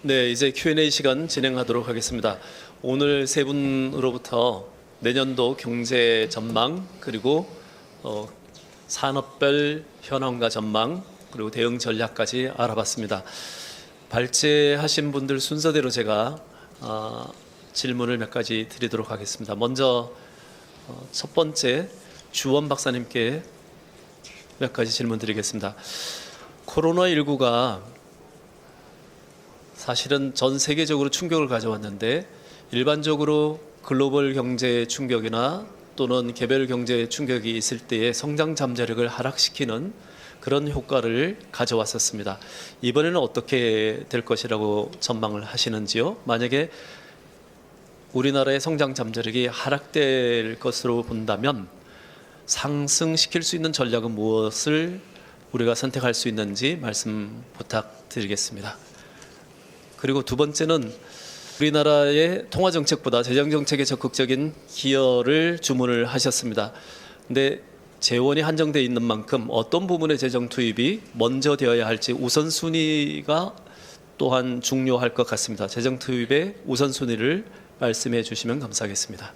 네, 이제 Q&A 시간 진행하도록 하겠습니다. 오늘 세 분으로부터 내년도 경제 전망 그리고 산업별 현황과 전망 그리고 대응 전략까지 알아봤습니다. 발제하신 분들 순서대로 제가 질문을 몇 가지 드리도록 하겠습니다. 먼저 첫 번째 주원 박사님께 몇 가지 질문 드리겠습니다. 코로나19가 사실은 전 세계적으로 충격을 가져왔는데 일반적으로 글로벌 경제 충격이나 또는 개별 경제 충격이 있을 때의 성장 잠재력을 하락시키는 그런 효과를 가져왔었습니다. 이번에는 어떻게 될 것이라고 전망을 하시는지요? 만약에 우리나라의 성장 잠재력이 하락될 것으로 본다면 상승시킬 수 있는 전략은 무엇을 우리가 선택할 수 있는지 말씀 부탁드리겠습니다. 그리고 두 번째는 우리나라의 통화정책보다 재정정책에 적극적인 기여를 주문을 하셨습니다. 근데 재원이 한정되어 있는 만큼 어떤 부분의 재정 투입이 먼저 되어야 할지 우선순위가 또한 중요할 것 같습니다. 재정 투입의 우선순위를 말씀해 주시면 감사하겠습니다.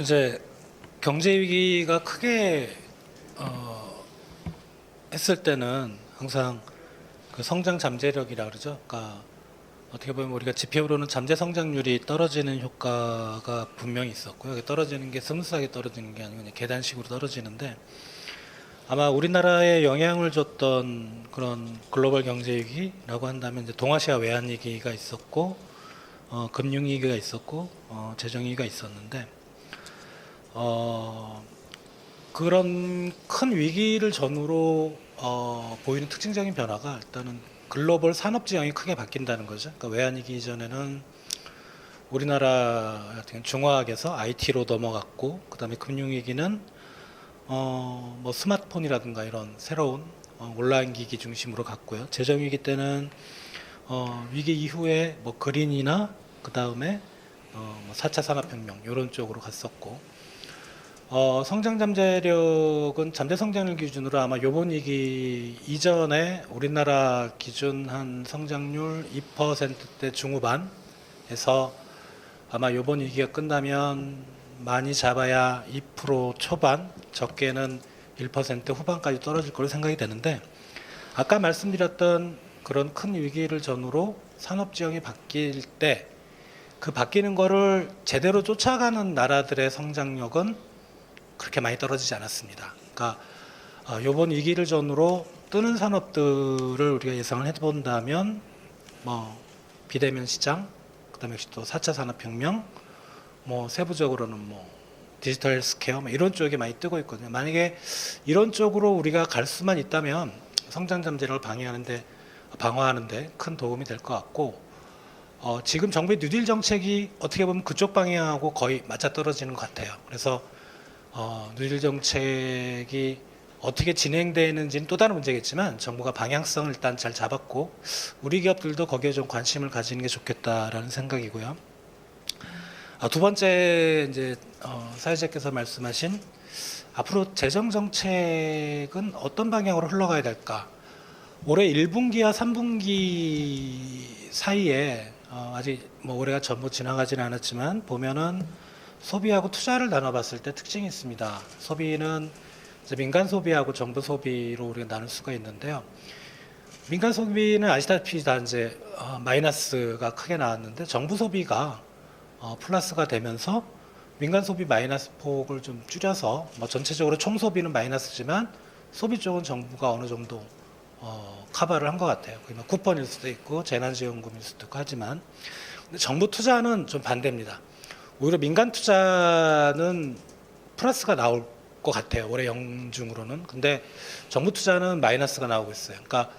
이제 경제 위기가 크게 했을 때는 항상 그 성장 잠재력이라 그러죠. 그러니까 어떻게 보면 우리가 지표로는 잠재 성장률이 떨어지는 효과가 분명히 있었고요. 떨어지는 게 스무스하게 떨어지는 게 아니고 그냥 계단식으로 떨어지는데 아마 우리나라에 영향을 줬던 그런 글로벌 경제 위기라고 한다면 이제 동아시아 외환 위기가 있었고 금융 위기가 있었고 재정 위기가 있었는데 그런 큰 위기를 전후로 보이는 특징적인 변화가 일단은 글로벌 산업 지형이 크게 바뀐다는 거죠. 그러니까 외환위기 이전에는 우리나라 같은 경우는 중화학에서 IT로 넘어갔고, 그 다음에 금융위기는 뭐 스마트폰이라든가 이런 새로운 온라인 기기 중심으로 갔고요. 재정위기 때는 위기 이후에 뭐 그린이나 그 다음에 뭐 4차 산업혁명 이런 쪽으로 갔었고, 성장 잠재력은 잠재 성장률 기준으로 아마 요번 위기 이전에 우리나라 기준 한 성장률 2%대 중후반에서 아마 요번 위기가 끝나면 많이 잡아야 2% 초반, 적게는 1% 후반까지 떨어질 걸로 생각이 되는데, 아까 말씀드렸던 그런 큰 위기를 전후로 산업 지형이 바뀔 때 그 바뀌는 거를 제대로 쫓아가는 나라들의 성장력은 그렇게 많이 떨어지지 않았습니다. 그러니까 이번 위기를 전후로 뜨는 산업들을 우리가 예상을 해본다면 뭐 비대면 시장, 그다음에 역시 또 4차 산업혁명, 뭐 세부적으로는 뭐 디지털 헬스케어 뭐 이런 쪽에 많이 뜨고 있거든요. 만약에 이런 쪽으로 우리가 갈 수만 있다면 성장 잠재력을 방어하는데 큰 도움이 될 것 같고, 지금 정부의 뉴딜 정책이 어떻게 보면 그쪽 방향하고 거의 맞아떨어지는 것 같아요. 그래서 뉴딜 정책이 어떻게 진행되는지는 또 다른 문제겠지만 정부가 방향성을 일단 잘 잡았고 우리 기업들도 거기에 좀 관심을 가지는 게 좋겠다라는 생각이고요. 두 번째 이제 사회자께서 말씀하신 앞으로 재정 정책은 어떤 방향으로 흘러가야 될까? 올해 1분기와 3분기 사이에 아직 뭐 올해가 전부 지나가지는 않았지만 보면은 소비하고 투자를 나눠봤을 때 특징이 있습니다. 소비는 이제 민간 소비하고 정부 소비로 우리가 나눌 수가 있는데요. 민간 소비는 아시다시피 다 이제 마이너스가 크게 나왔는데 정부 소비가 플러스가 되면서 민간 소비 마이너스 폭을 좀 줄여서 뭐 전체적으로 총 소비는 마이너스지만 소비 쪽은 정부가 어느 정도 커버를 한 것 같아요. 뭐 쿠폰일 수도 있고 재난지원금일 수도 있고 하지만 근데 정부 투자는 좀 반대입니다. 오히려 민간 투자는 플러스가 나올 것 같아요. 올해 영중으로는. 근데 정부 투자는 마이너스가 나오고 있어요. 그러니까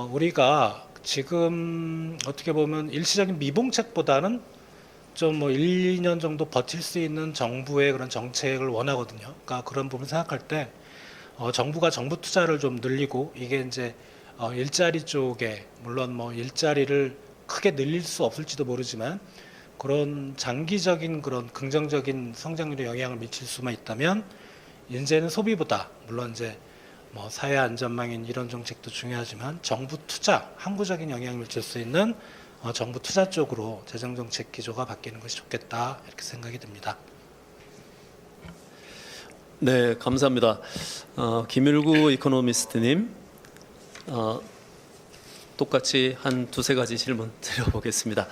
우리가 지금 어떻게 보면 일시적인 미봉책보다는 좀 뭐 1, 2년 정도 버틸 수 있는 정부의 그런 정책을 원하거든요. 그러니까 그런 부분 생각할 때 정부가 정부 투자를 좀 늘리고 이게 이제 일자리 쪽에 물론 뭐 일자리를 크게 늘릴 수 없을지도 모르지만 그런 장기적인 그런 긍정적인 성장률에 영향을 미칠 수만 있다면 이제는 소비보다 물론 이제 뭐 사회 안전망인 이런 정책도 중요하지만 정부 투자, 항구적인 영향을 미칠 수 있는 정부 투자 쪽으로 재정 정책 기조가 바뀌는 것이 좋겠다 이렇게 생각이 듭니다. 네, 감사합니다. 김일구 이코노미스트님, 똑같이 한 두세 가지 질문 드려보겠습니다.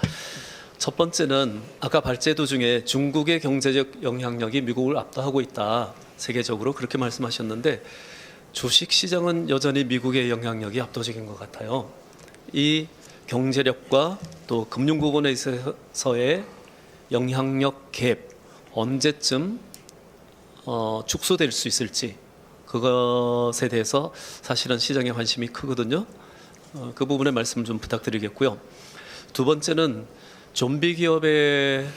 첫 번째는 아까 발제도 중에 중국의 경제적 영향력이 미국을 압도하고 있다. 세계적으로 그렇게 말씀하셨는데 주식 시장은 여전히 미국의 영향력이 압도적인 것 같아요. 이 경제력과 또 금융 부분에 있어서의 영향력 갭 언제쯤 축소될 수 있을지 그것에 대해서 사실은 시장의 관심이 크거든요. 그 부분의 말씀 좀 부탁드리겠고요. 두 번째는 좀비 기업의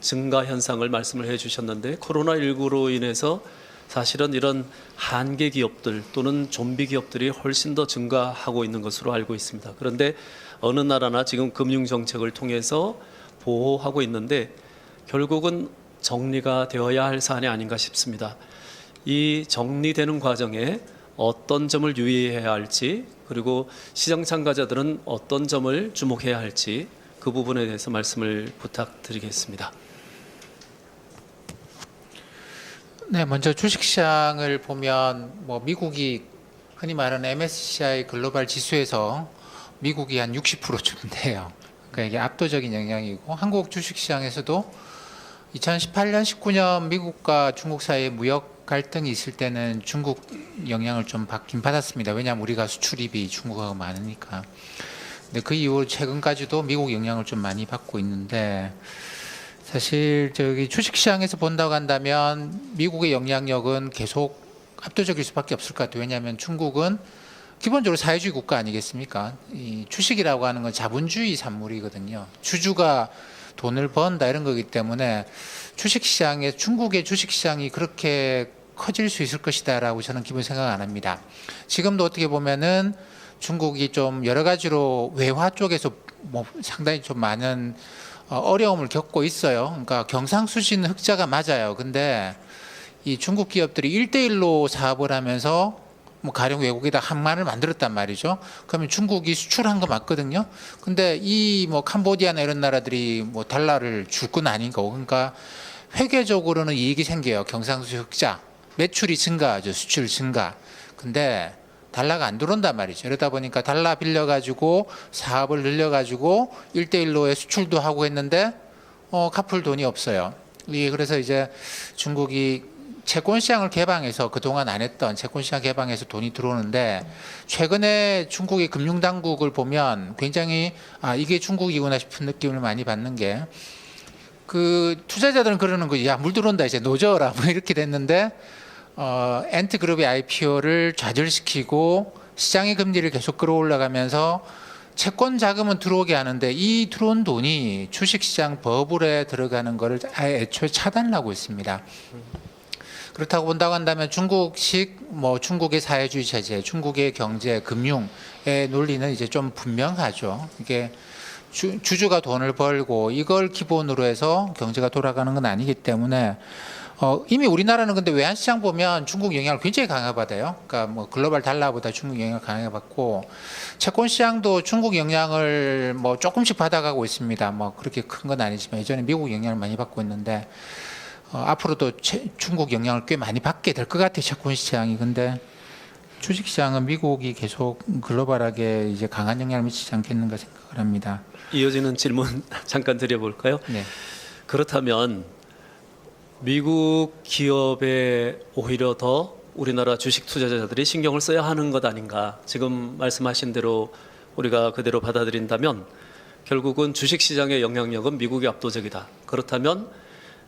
증가 현상을 말씀을 해주셨는데 코로나19로 인해서 사실은 이런 한계 기업들 또는 좀비 기업들이 훨씬 더 증가하고 있는 것으로 알고 있습니다. 그런데 어느 나라나 지금 금융 정책을 통해서 보호하고 있는데 결국은 정리가 되어야 할 사안이 아닌가 싶습니다. 이 정리되는 과정에 어떤 점을 유의해야 할지 그리고 시장 참가자들은 어떤 점을 주목해야 할지 그 부분에 대해서 말씀을 부탁드리겠습니다. 네, 먼저 주식시장을 보면 뭐 미국이 흔히 말하는 MSCI 글로벌 지수에서 미국이 한 60%쯤 돼요. 그러니까 이게 압도적인 영향이고 한국 주식시장에서도 2018년, 19년 미국과 중국 사이에 무역 갈등이 있을 때는 중국 영향을 좀 받긴 받았습니다. 왜냐하면 우리가 수출입이 중국하고 많으니까. 근데 그 이후 최근까지도 미국 영향을 좀 많이 받고 있는데 사실 저기 주식시장에서 본다고 한다면 미국의 영향력은 계속 압도적일 수밖에 없을 것 같아요. 왜냐하면 중국은 기본적으로 사회주의 국가 아니겠습니까? 이 주식이라고 하는 건 자본주의 산물이거든요. 주주가 돈을 번다 이런 거기 때문에 주식시장에 중국의 주식시장이 그렇게 커질 수 있을 것이다라고 저는 기본 생각 안 합니다. 지금도 어떻게 보면은 중국이 좀 여러 가지로 외화 쪽에서 뭐 상당히 좀 많은 어려움을 겪고 있어요. 그러니까 경상수지는 흑자가 맞아요. 근데 이 중국 기업들이 1대1로 사업을 하면서 뭐 가령 외국에다 항만을 만들었단 말이죠. 그러면 중국이 수출한 거 맞거든요. 근데 이 뭐 캄보디아나 이런 나라들이 뭐 달러를 줄 건 아닌 거고, 그러니까 회계적으로는 이익이 생겨요. 경상수지 흑자, 매출이 증가하죠. 수출 증가. 근데 달러가 안 들어온단 말이죠. 이러다 보니까 달러 빌려가지고 사업을 늘려가지고 1대1로의 수출도 하고 했는데 갚을 돈이 없어요. 그래서 이제 중국이 채권시장을 개방해서 그동안 안 했던 채권시장 개방해서 돈이 들어오는데 최근에 중국의 금융당국을 보면 굉장히 이게 중국이구나 싶은 느낌을 많이 받는 게 그 투자자들은 그러는 거지. 야, 물 들어온다 이제 노져라 뭐 이렇게 됐는데 엔트그룹의 IPO를 좌절시키고 시장의 금리를 계속 끌어올라가면서 채권 자금은 들어오게 하는데 이 들어온 돈이 주식시장 버블에 들어가는 것을 아예 애초에 차단을 하고 있습니다. 그렇다고 본다고 한다면 중국식 뭐 중국의 사회주의 체제, 중국의 경제, 금융의 논리는 이제 좀 분명하죠. 이게 주주가 돈을 벌고 이걸 기본으로 해서 경제가 돌아가는 건 아니기 때문에 이미 우리나라는 근데 외환시장 보면 중국 영향을 굉장히 강하게 받아요. 그러니까 뭐 글로벌 달러보다 중국 영향을 강하게 받고 채권시장도 중국 영향을 뭐 조금씩 받아가고 있습니다. 뭐 그렇게 큰 건 아니지만 예전에 미국 영향을 많이 받고 있는데 앞으로도 중국 영향을 꽤 많이 받게 될 것 같아요. 채권시장이. 근데 주식시장은 미국이 계속 글로벌하게 이제 강한 영향을 미치지 않겠는가 생각을 합니다. 이어지는 질문 잠깐 드려볼까요? 네. 그렇다면 미국 기업에 오히려 더 우리나라 주식 투자자들이 신경을 써야 하는 것 아닌가. 지금 말씀하신 대로 우리가 그대로 받아들인다면 결국은 주식시장의 영향력은 미국이 압도적이다. 그렇다면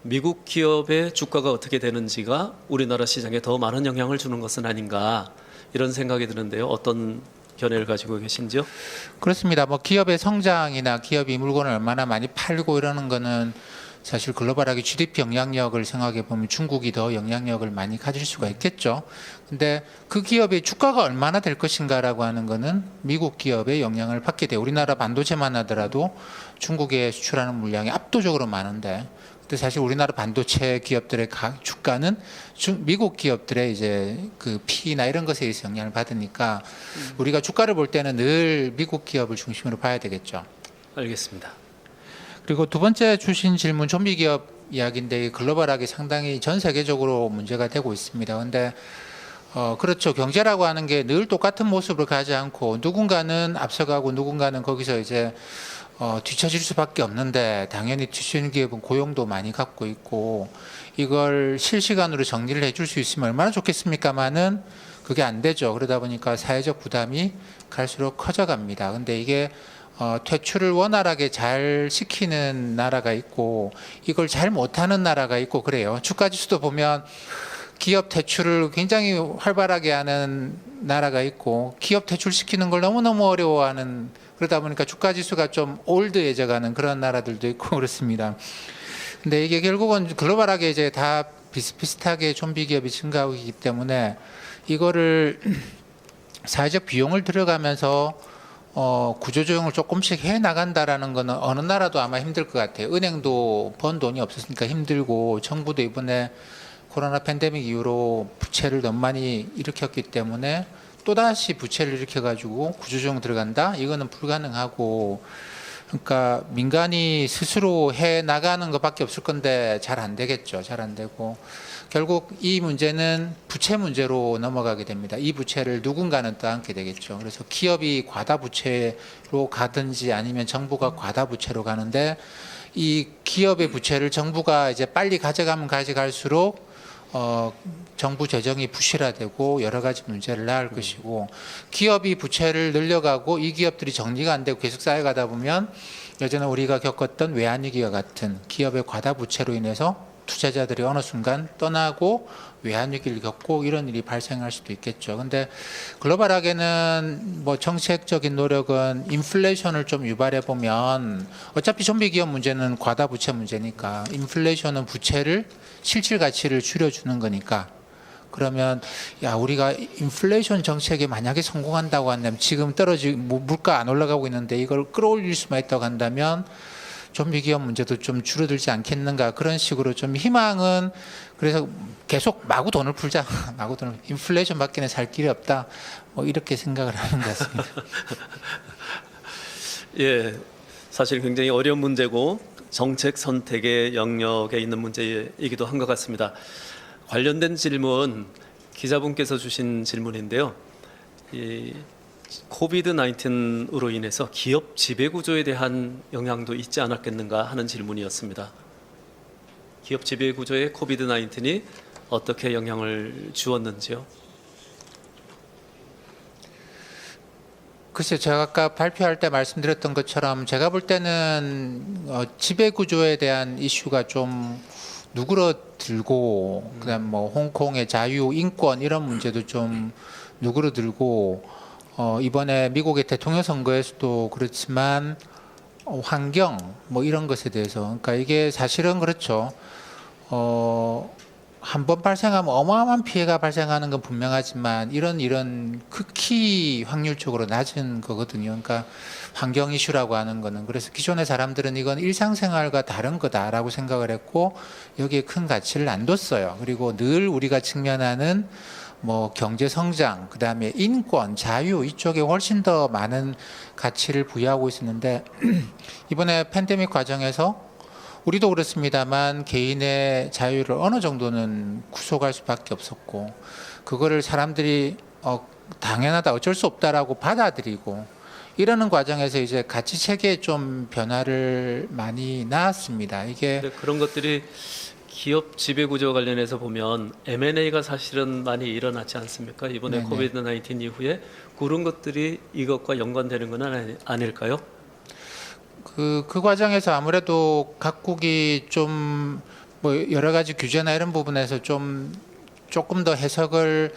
미국 기업의 주가가 어떻게 되는지가 우리나라 시장에 더 많은 영향을 주는 것은 아닌가 이런 생각이 드는데요. 어떤 견해를 가지고 계신지요? 그렇습니다. 뭐 기업의 성장이나 기업이 물건을 얼마나 많이 팔고 이러는 거는 사실 글로벌하게 GDP 영향력을 생각해 보면 중국이 더 영향력을 많이 가질 수가 있겠죠. 근데 그 기업의 주가가 얼마나 될 것인가라고 하는 거는 미국 기업의 영향을 받게 돼요. 우리나라 반도체만 하더라도 중국에 수출하는 물량이 압도적으로 많은데 근데 사실 우리나라 반도체 기업들의 주가는 미국 기업들의 이제 그 P나 이런 것에 의해서 영향을 받으니까 우리가 주가를 볼 때는 늘 미국 기업을 중심으로 봐야 되겠죠. 알겠습니다. 그리고 두 번째 주신 질문 좀비 기업 이야기인데 글로벌하게 상당히 전 세계적으로 문제가 되고 있습니다. 근데 그렇죠. 경제라고 하는 게 늘 똑같은 모습으로 가지 않고 누군가는 앞서가고 누군가는 거기서 이제 뒤처질 수밖에 없는데 당연히 뒤처지는 기업은 고용도 많이 갖고 있고 이걸 실시간으로 정리를 해줄 수 있으면 얼마나 좋겠습니까마는 그게 안 되죠. 그러다 보니까 사회적 부담이 갈수록 커져갑니다. 근데 이게 퇴출을 원활하게 잘 시키는 나라가 있고 이걸 잘 못하는 나라가 있고 그래요. 주가지수도 보면 기업 퇴출을 굉장히 활발하게 하는 나라가 있고 기업 퇴출시키는 걸 너무너무 어려워하는 그러다 보니까 주가지수가 좀 올드해져가는 그런 나라들도 있고 그렇습니다. 근데 이게 결국은 글로벌하게 이제 다 비슷비슷하게 좀비 기업이 증가하고 있기 때문에 이거를 사회적 비용을 들여가면서 구조조정을 조금씩 해 나간다라는 거는 어느 나라도 아마 힘들 것 같아요. 은행도 번 돈이 없었으니까 힘들고 정부도 이번에 코로나 팬데믹 이후로 부채를 너무 많이 일으켰기 때문에 또다시 부채를 일으켜가지고 구조조정 들어간다? 이거는 불가능하고 그러니까 민간이 스스로 해 나가는 것밖에 없을 건데 잘 안 되겠죠. 잘 안 되고 결국 이 문제는 부채 문제로 넘어가게 됩니다. 이 부채를 누군가는 떠안게 되겠죠. 그래서 기업이 과다 부채로 가든지 아니면 정부가 과다 부채로 가는데 이 기업의 부채를 정부가 이제 빨리 가져가면 가져갈수록 정부 재정이 부실화되고 여러 가지 문제를 낳을 것이고 기업이 부채를 늘려가고 이 기업들이 정리가 안 되고 계속 쌓여가다 보면 예전에 우리가 겪었던 외환위기와 같은 기업의 과다 부채로 인해서 투자자들이 어느 순간 떠나고 외환위기를 겪고 이런 일이 발생할 수도 있겠죠. 근데 글로벌하게는 뭐 정책적인 노력은 인플레이션을 좀 유발해 보면 어차피 좀비 기업 문제는 과다 부채 문제니까 인플레이션은 부채를 실질 가치를 줄여주는 거니까 그러면 야 우리가 인플레이션 정책에 만약에 성공한다고 한다면 지금 물가 안 올라가고 있는데 이걸 끌어올릴 수만 있다고 한다면 좀비 기업 문제도 좀 줄어들지 않겠는가 그런 식으로 좀 희망은 그래서 계속 마구 돈을 풀자 마구 돈을 인플레이션 밖에는 살 길이 없다 뭐 이렇게 생각을 하는 것 같습니다. 예, 사실 굉장히 어려운 문제고 정책 선택의 영역에 있는 문제이기도 한 것 같습니다. 관련된 질문 기자분께서 주신 질문인데요. 이 코비드-19으로 인해서 기업 지배구조에 대한 영향도 있지 않았겠는가 하는 질문이었습니다. 기업 지배구조에 코비드-19이 어떻게 영향을 주었는지요? 글쎄요, 제가 아까 발표할 때 말씀드렸던 것처럼 제가 볼 때는 지배구조에 대한 이슈가 좀 누그러들고 그다음 뭐 홍콩의 자유, 인권 이런 문제도 좀 누그러들고 이번에 미국의 대통령 선거에서도 그렇지만 환경 뭐 이런 것에 대해서 그러니까 이게 사실은 그렇죠. 한번 발생하면 어마어마한 피해가 발생하는 건 분명하지만 이런 극히 확률적으로 낮은 거거든요. 그러니까 환경 이슈라고 하는 거는 그래서 기존의 사람들은 이건 일상생활과 다른 거다라고 생각을 했고 여기에 큰 가치를 안 뒀어요. 그리고 늘 우리가 직면하는 뭐 경제 성장, 그다음에 인권, 자유 이쪽에 훨씬 더 많은 가치를 부여하고 있었는데 이번에 팬데믹 과정에서 우리도 그렇습니다만 개인의 자유를 어느 정도는 구속할 수밖에 없었고 그거를 사람들이 당연하다 어쩔 수 없다라고 받아들이고 이러는 과정에서 이제 가치 체계에 좀 변화를 많이 낳았습니다. 이게 그런 것들이 기업 지배구조 관련해서 보면 M&A가 사실은 많이 일어나지 않습니까? 이번에 네네. 코비드-19 이후에 그런 것들이 이것과 연관되는 건 아닐까요? 그 과정에서 아무래도 각국이 좀 뭐 여러 가지 규제나 이런 부분에서 조금 더 해석을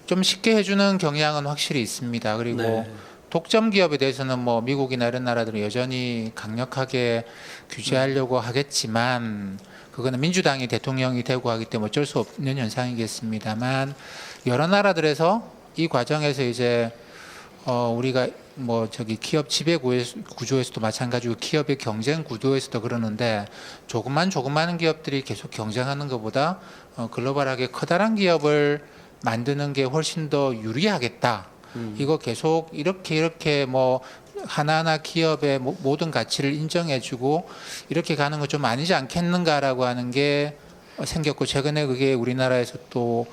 좀 쉽게 해주는 경향은 확실히 있습니다. 그리고 네. 독점 기업에 대해서는 뭐 미국이나 이런 나라들은 여전히 강력하게 규제하려고 하겠지만 그거는 민주당이 대통령이 되고 하기 때문에 어쩔 수 없는 현상이겠습니다만 여러 나라들에서 이 과정에서 이제 우리가 뭐 저기 기업 지배 구조에서도 마찬가지고 기업의 경쟁 구도에서도 그러는데 조그마한 기업들이 계속 경쟁하는 것보다 글로벌하게 커다란 기업을 만드는 게 훨씬 더 유리하겠다. 이거 계속 이렇게 뭐 하나하나 기업의 모든 가치를 인정해주고 이렇게 가는 거 좀 아니지 않겠는가라고 하는 게 생겼고, 최근에 그게 우리나라에서 또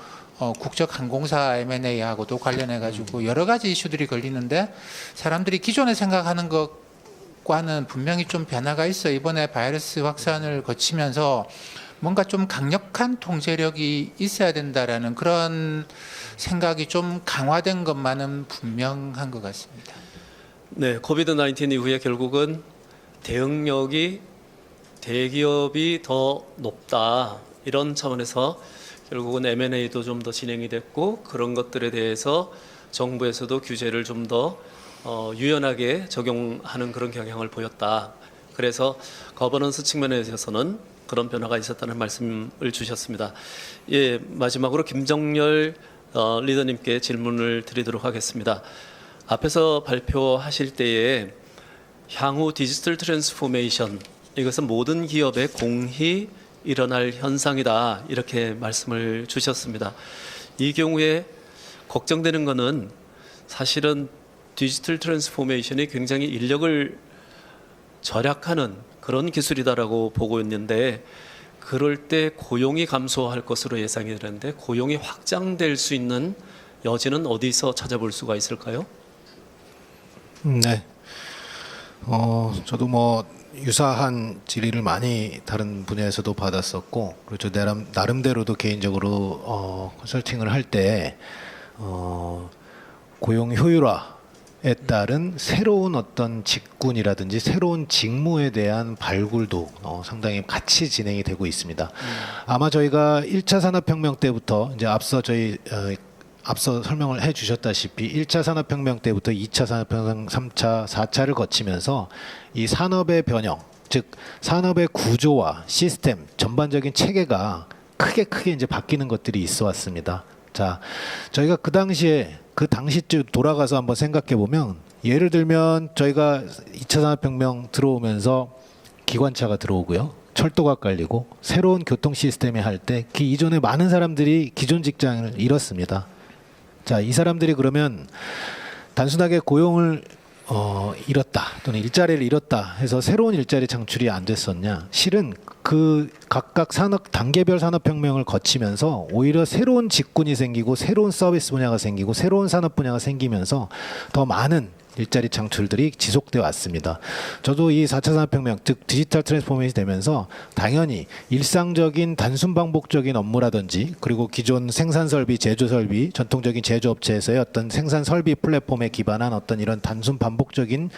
국적항공사 M&A하고도 관련해 가지고 여러 가지 이슈들이 걸리는데, 사람들이 기존에 생각하는 것과는 분명히 좀 변화가 있어요. 이번에 바이러스 확산을 거치면서 뭔가 좀 강력한 통제력이 있어야 된다라는 그런 생각이 좀 강화된 것만은 분명한 것 같습니다. 네, 코비드 19 이후에 결국은 대응력이 대기업이 더 높다, 이런 차원에서 결국은 M&A도 좀 더 진행이 됐고, 그런 것들에 대해서 정부에서도 규제를 좀 더 유연하게 적용하는 그런 경향을 보였다. 그래서 거버넌스 측면에 있어서는 그런 변화가 있었다는 말씀을 주셨습니다. 예, 마지막으로 김정열 리더님께 질문을 드리도록 하겠습니다. 앞에서 발표하실 때에 향후 디지털 트랜스포메이션, 이것은 모든 기업의 공히 일어날 현상이다, 이렇게 말씀을 주셨습니다. 이 경우에 걱정되는 것은 사실은 디지털 트랜스포메이션이 굉장히 인력을 절약하는 그런 기술이다라고 보고 있는데, 그럴 때 고용이 감소할 것으로 예상이 되는데 고용이 확장될 수 있는 여지는 어디서 찾아볼 수가 있을까요? 네. 저도 뭐 유사한 질의를 많이 다른 분야에서도 받았었고, 그리고 저 나름대로도 개인적으로 컨설팅을 할 때 고용 효율화에 따른 새로운 어떤 직군이라든지 새로운 직무에 대한 발굴도 상당히 같이 진행이 되고 있습니다. 아마 저희가 1차 산업혁명 때부터 이제 앞서 설명을 해 주셨다시피 1차 산업혁명 때부터 2차 산업혁명, 3차, 4차를 거치면서 이 산업의 변형, 즉 산업의 구조와 시스템, 전반적인 체계가 크게 이제 바뀌는 것들이 있어 왔습니다. 자, 저희가 그 당시쯤 돌아가서 한번 생각해 보면, 예를 들면 저희가 2차 산업혁명 들어오면서 기관차가 들어오고요. 철도가 깔리고 새로운 교통 시스템이 할 때 그 이전에 많은 사람들이 기존 직장을 잃었습니다. 자, 이 사람들이 그러면 단순하게 고용을 잃었다 또는 일자리를 잃었다 해서 새로운 일자리 창출이 안 됐었냐? 실은 그 각각 단계별 산업혁명을 거치면서 오히려 새로운 직군이 생기고 새로운 서비스 분야가 생기고 새로운 산업 분야가 생기면서 더 많은 일자리 창출들이 지속되어 왔습니다. 저도 이 4차 산업혁명, 즉 디지털 트랜스포메이션이 되면서 당연히 일상적인 단순 반복적인 업무라든지, 그리고 기존 생산 설비, 제조 설비, 전통적인 제조업체에서의 어떤 생산 설비 플랫폼에 기반한 어떤 이런 단순 반복적인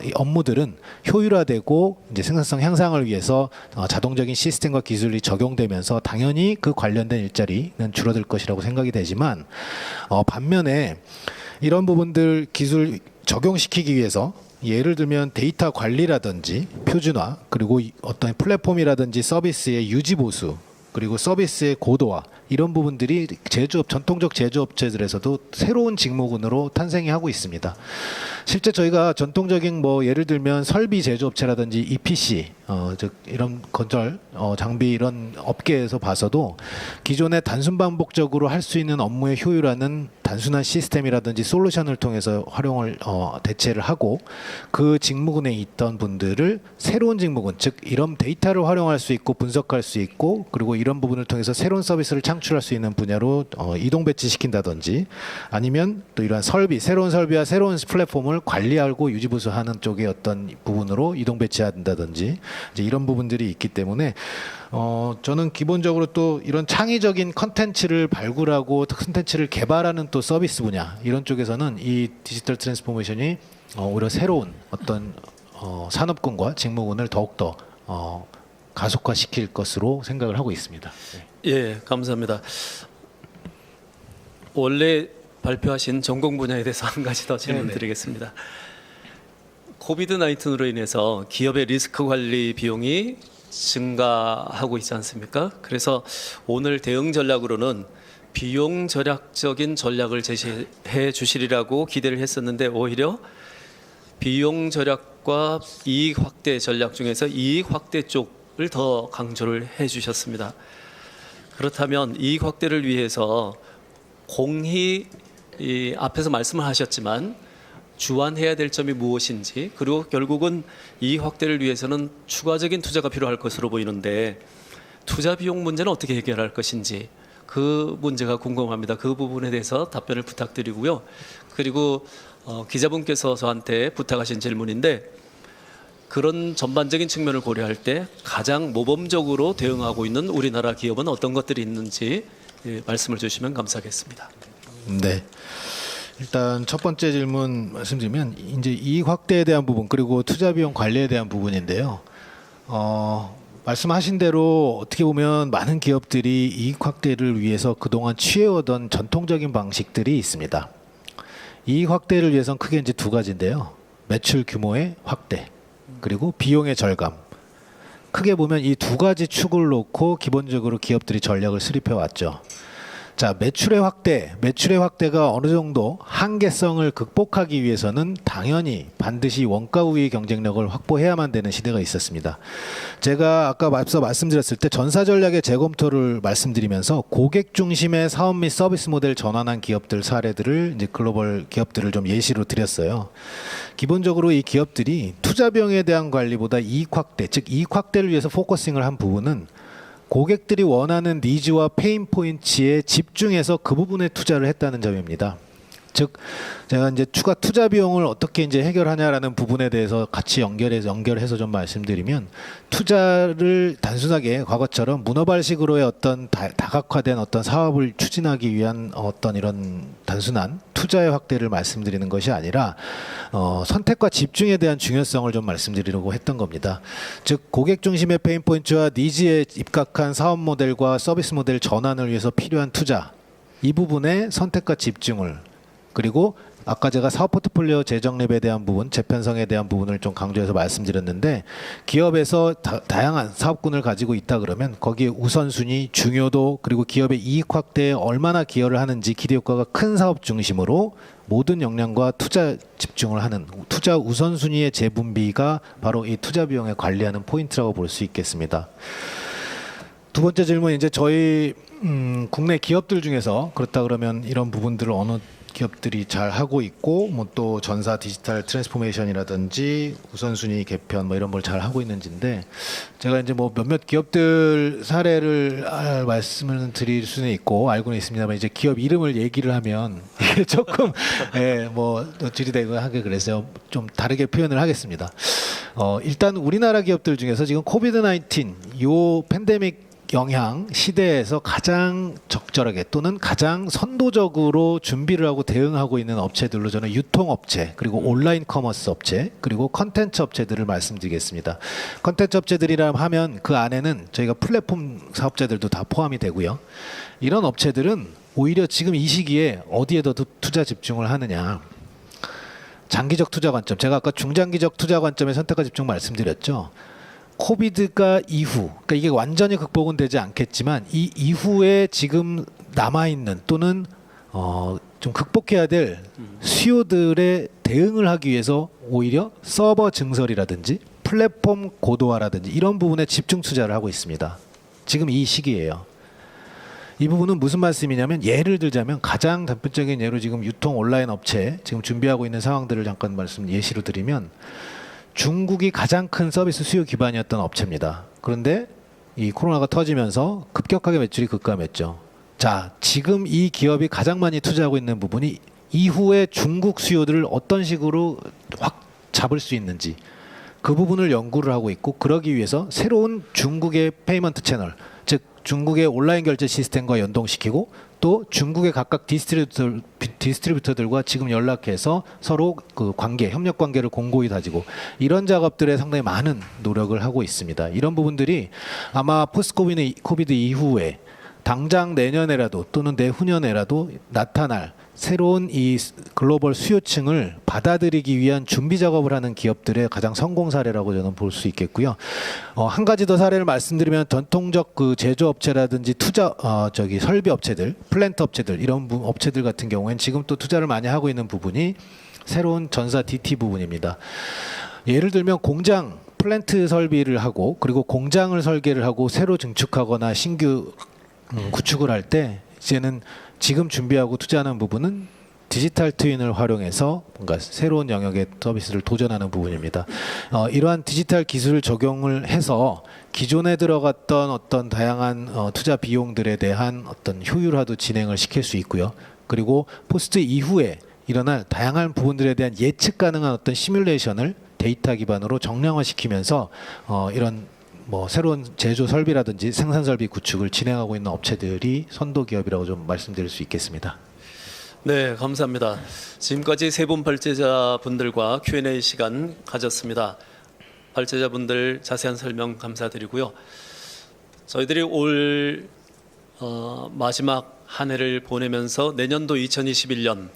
이 업무들은 효율화되고 이제 생산성 향상을 위해서 자동적인 시스템과 기술이 적용되면서 당연히 그 관련된 일자리는 줄어들 것이라고 생각이 되지만, 반면에 이런 부분들 기술 적용시키기 위해서 예를 들면 데이터 관리라든지 표준화, 그리고 어떤 플랫폼이라든지 서비스의 유지 보수, 그리고 서비스의 고도화, 이런 부분들이 전통적 제조업체들에서도 새로운 직무군으로 탄생이 하고 있습니다. 실제 저희가 전통적인 예를 들면 설비 제조업체라든지 EPC, 즉 이런 건설 장비 이런 업계에서 봐서도 기존에 단순 반복적으로 할 수 있는 업무의 효율화는 단순한 시스템이라든지 솔루션을 통해서 대체를 하고, 그 직무군에 있던 분들을 새로운 직무군, 즉 이런 데이터를 활용할 수 있고 분석할 수 있고, 그리고 이런 부분을 통해서 새로운 서비스를 창출할 수 있는 분야로 이동 배치시킨다든지, 아니면 또 이러한 새로운 설비와 새로운 플랫폼을 관리하고 유지보수하는 쪽의 어떤 부분으로 이동 배치한다든지, 이제 이런 부분들이 있기 때문에 저는 기본적으로 또 이런 창의적인 컨텐츠를 발굴하고 컨텐츠를 개발하는 또 서비스 분야, 이런 쪽에서는 이 디지털 트랜스포메이션이 오히려 새로운 어떤 산업군과 직무군을 더욱더 가속화시킬 것으로 생각을 하고 있습니다. 네. 예, 감사합니다. 원래 발표하신 전공 분야에 대해서 한 가지 더 질문드리겠습니다. 코비드 19으로 인해서 기업의 리스크 관리 비용이 증가하고 있지 않습니까? 그래서 오늘 대응 전략으로는 비용 절약적인 전략을 제시해 주시리라고 기대를 했었는데, 오히려 비용 절약과 이익 확대 전략 중에서 이익 확대 쪽을 더 강조를 해 주셨습니다. 그렇다면 이익 확대를 위해서 공히 이 앞에서 말씀을 하셨지만 주안해야 될 점이 무엇인지, 그리고 결국은 이익 확대를 위해서는 추가적인 투자가 필요할 것으로 보이는데 투자 비용 문제는 어떻게 해결할 것인지 그 문제가 궁금합니다. 그 부분에 대해서 답변을 부탁드리고요. 그리고 기자분께서 저한테 부탁하신 질문인데 그런 전반적인 측면을 고려할 때 가장 모범적으로 대응하고 있는 우리나라 기업은 어떤 것들이 있는지 말씀을 주시면 감사하겠습니다. 네. 일단 첫 번째 질문 말씀드리면 이제 이익 확대에 대한 부분 그리고 투자 비용 관리에 대한 부분인데요. 말씀하신 대로 어떻게 보면 많은 기업들이 이익 확대를 위해서 그동안 취해오던 전통적인 방식들이 있습니다. 이익 확대를 위해서는 크게 이제 두 가지인데요. 매출 규모의 확대 그리고 비용의 절감. 크게 보면 이 두 가지 축을 놓고 기본적으로 기업들이 전략을 수립해 왔죠. 자, 매출의 확대가 어느 정도 한계성을 극복하기 위해서는 당연히 반드시 원가 우위 경쟁력을 확보해야만 되는 시대가 있었습니다. 제가 아까 앞서 말씀드렸을 때 전사 전략의 재검토를 말씀드리면서 고객 중심의 사업 및 서비스 모델 전환한 기업들 사례들을 이제 글로벌 기업들을 좀 예시로 드렸어요. 기본적으로 이 기업들이 투자 비용에 대한 관리보다 이익 확대, 즉 이익 확대를 위해서 포커싱을 한 부분은 고객들이 원하는 니즈와 페인 포인트에 집중해서 그 부분에 투자를 했다는 점입니다. 즉 제가 이제 추가 투자 비용을 어떻게 이제 해결하냐라는 부분에 대해서 같이 연결해서 좀 말씀드리면 투자를 단순하게 과거처럼 문어발식으로의 어떤 다각화된 어떤 사업을 추진하기 위한 어떤 이런 단순한 투자의 확대를 말씀드리는 것이 아니라 선택과 집중에 대한 중요성을 좀 말씀드리려고 했던 겁니다. 즉 고객 중심의 페인 포인트와 니즈에 입각한 사업 모델과 서비스 모델 전환을 위해서 필요한 투자, 이 부분에 선택과 집중을, 그리고 아까 제가 사업 포트폴리오 재정립에 대한 부분, 재편성에 대한 부분을 좀 강조해서 말씀드렸는데 기업에서 다양한 사업군을 가지고 있다 그러면 거기에 우선순위, 중요도, 그리고 기업의 이익 확대에 얼마나 기여를 하는지 기대 효과가 큰 사업 중심으로 모든 역량과 투자 집중을 하는 투자 우선순위의 재분비가 바로 이 투자 비용에 관리하는 포인트라고 볼 수 있겠습니다. 두 번째 질문, 이제 저희 국내 기업들 중에서 그렇다 그러면 이런 부분들을 어느 기업들이 잘 하고 있고 뭐 또 전사 디지털 트랜스포메이션이라든지 우선순위 개편 뭐 이런 걸 잘 하고 있는지인데 제가 이제 뭐 몇몇 기업들 사례를 말씀을 드릴 수는 있고 알고는 있습니다만 이제 기업 이름을 얘기를 하면 이게 조금 뭐 들이대고 하게 그래서 좀 다르게 표현을 하겠습니다. 일단 우리나라 기업들 중에서 지금 코비드-19 요 팬데믹 영향 시대에서 가장 적절하게 또는 가장 선도적으로 준비를 하고 대응하고 있는 업체들로 저는 유통업체, 그리고 온라인 커머스 업체, 그리고 컨텐츠 업체들을 말씀드리겠습니다. 컨텐츠 업체들이라 하면 그 안에는 저희가 플랫폼 사업자들도 다 포함이 되고요. 이런 업체들은 오히려 지금 이 시기에 어디에 더 투자 집중을 하느냐, 장기적 투자 관점, 제가 아까 중장기적 투자 관점의 선택과 집중 말씀드렸죠. 코비드가 이후, 그러니까 이게 완전히 극복은 되지 않겠지만 이 이후에 지금 남아있는 또는 좀 극복해야 될 수요들에 대응을 하기 위해서 오히려 서버 증설이라든지 플랫폼 고도화라든지 이런 부분에 집중 투자를 하고 있습니다. 지금 이 시기예요. 이 부분은 무슨 말씀이냐면 예를 들자면 가장 단편적인 예로 지금 유통 온라인 업체 지금 준비하고 있는 상황들을 잠깐 예시로 드리면 중국이 가장 큰 서비스 수요 기반이었던 업체입니다. 그런데 이 코로나가 터지면서 급격하게 매출이 급감했죠. 자, 지금 이 기업이 가장 많이 투자하고 있는 부분이 이후에 중국 수요들을 어떤 식으로 확 잡을 수 있는지 그 부분을 연구를 하고 있고, 그러기 위해서 새로운 중국의 페이먼트 채널, 즉 중국의 온라인 결제 시스템과 연동시키고 또 중국의 각각 디스트리뷰터들과 지금 연락해서 서로 그 협력 관계를 공고히 다지고 이런 작업들에 상당히 많은 노력을 하고 있습니다. 이런 부분들이 아마 포스트 코비드 이후에 당장 내년에라도 또는 내후년에라도 나타날 새로운 이 글로벌 수요층을 받아들이기 위한 준비 작업을 하는 기업들의 가장 성공 사례라고 저는 볼 수 있겠고요. 한 가지 더 사례를 말씀드리면 전통적 그 제조업체라든지 설비 업체들, 플랜트 업체들 이런 업체들 같은 경우에는 지금 또 투자를 많이 하고 있는 부분이 새로운 전사 DT 부분입니다. 예를 들면 공장 플랜트 설비를 하고 그리고 공장을 설계를 하고 새로 증축하거나 신규 구축을 할 때 이제는 지금 준비하고 투자하는 부분은 디지털 트윈을 활용해서 뭔가 새로운 영역의 서비스를 도전하는 부분입니다. 이러한 디지털 기술을 적용을 해서 기존에 들어갔던 어떤 다양한 투자 비용들에 대한 어떤 효율화도 진행을 시킬 수 있고요. 그리고 포스트 이후에 일어날 다양한 부분들에 대한 예측 가능한 어떤 시뮬레이션을 데이터 기반으로 정량화시키면서 이런 뭐 새로운 제조 설비라든지 생산 설비 구축을 진행하고 있는 업체들이 선도 기업이라고 좀 말씀드릴 수 있겠습니다. 네, 감사합니다. 지금까지 세 분 발제자분들과 Q&A 시간 가졌습니다. 발제자분들 자세한 설명 감사드리고요. 저희들이 올 마지막 한 해를 보내면서 내년도 2021년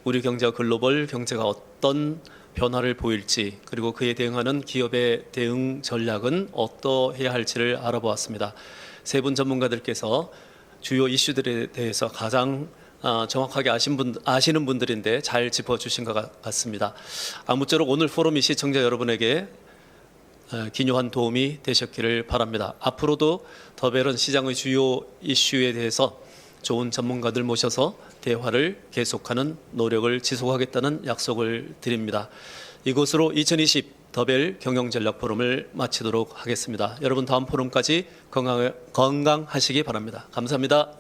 우리 경제와 글로벌 경제가 어떤 변화를 보일지 그리고 그에 대응하는 기업의 대응 전략은 어떠해야 할지를 알아보았습니다. 세 분 전문가들께서 주요 이슈들에 대해서 가장 정확하게 아시는 분들인데 잘 짚어주신 것 같습니다. 아무쪼록 오늘 포럼이 시청자 여러분에게 기묘한 도움이 되셨기를 바랍니다. 앞으로도 더벨은 시장의 주요 이슈에 대해서 좋은 전문가들 모셔서 대화를 계속하는 노력을 지속하겠다는 약속을 드립니다. 이것으로 2020 더벨 경영전략 포럼을 마치도록 하겠습니다. 여러분 다음 포럼까지 건강하시기 바랍니다. 감사합니다.